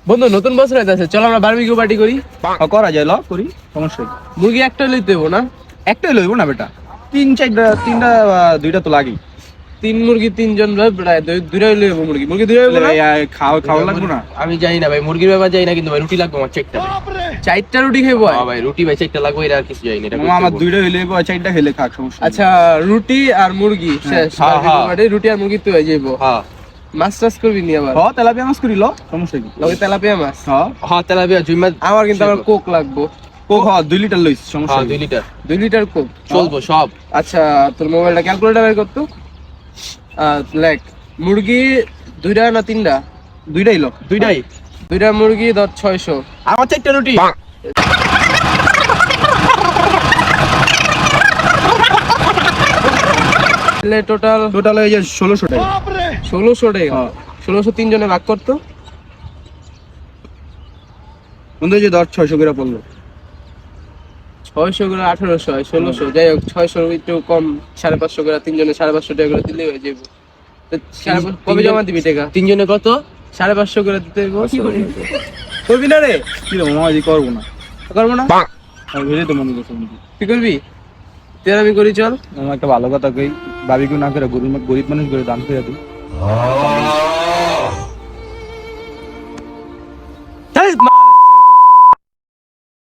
বন্ধু নতুন বছর আছে, চল আমরা বারবিকিউ পার্টি করি। করা যায়, ল করি, সমস্যা কি? মুরগি একটা লইতে দেবো না? একটাই লইব না বেটা, তিনটা দুইটা তো লাগি। তিন মুরগি তিনজন ভাই, প্রায় দুইটাই লইব। মুরগি মুরগি দুইটাই লইব না? খাওয়া লাগবে না। আমি জানি না ভাই, মুরগির ব্যাপার জানি না, কিন্তু ভাই রুটি লাগবে আমার চারটা। চারটা রুটি খাইবো? হ্যাঁ ভাই, রুটি ভাই চারটা লাগবে, এর আর কিছু জানি না। মামা আমার দুইটা হইলে চারটা খেলে খাক, সমস্যা। আচ্ছা, রুটি আর মুরগি শেষ। রুটি আর মুরগি তো হয়ে যাইবো। হ্যাঁ, মাছ টাছ করবি নি আবার? হ্যাঁ, তেলাপিয়া মাছ করি, ল, সমস্যা কি? লগে তেলাপিয়া মাছ? হ্যাঁ তেলাপিয়া জুই মাছ। আমার কিন্তু আবার কোক লাগবো। কোক 2 লিটার লইছ, সমস্যা। 2 লিটার কোক চলবো সব। আচ্ছা, তোর মোবাইলটা ক্যালকুলেটর বের করতো। লেখ, মুরগি দুইটা না তিনটা? দুইটাই ল। দুইটা মুরগি 600। আমার চারটা রুটি। টোটাল হয়ে যায় 1600 টাকা। 1600 টাকা? 1600 তিনজনে ভাগ করতো। বন্ধু যে 600 করে পড়লো। 600 করে 1800 হয়, 1600। যাই হোক, 600 একটু কম, 550 করে তিনজনে 550 টাকা করে দিলে হয়ে যাবে। কবে জমা দিবি টাকা? তিনজনে কত? 550 করে দিতে হইব। করবি না রে? কি রে মামা, জি করবো না। করবো না? ভেবে তো মনে করছো কি করবি? তুই আর আমি করি, চল। একটা ভালো কথা কই, ভাবি কেউ না করে গরিব মানুষ করে দান করে দিই।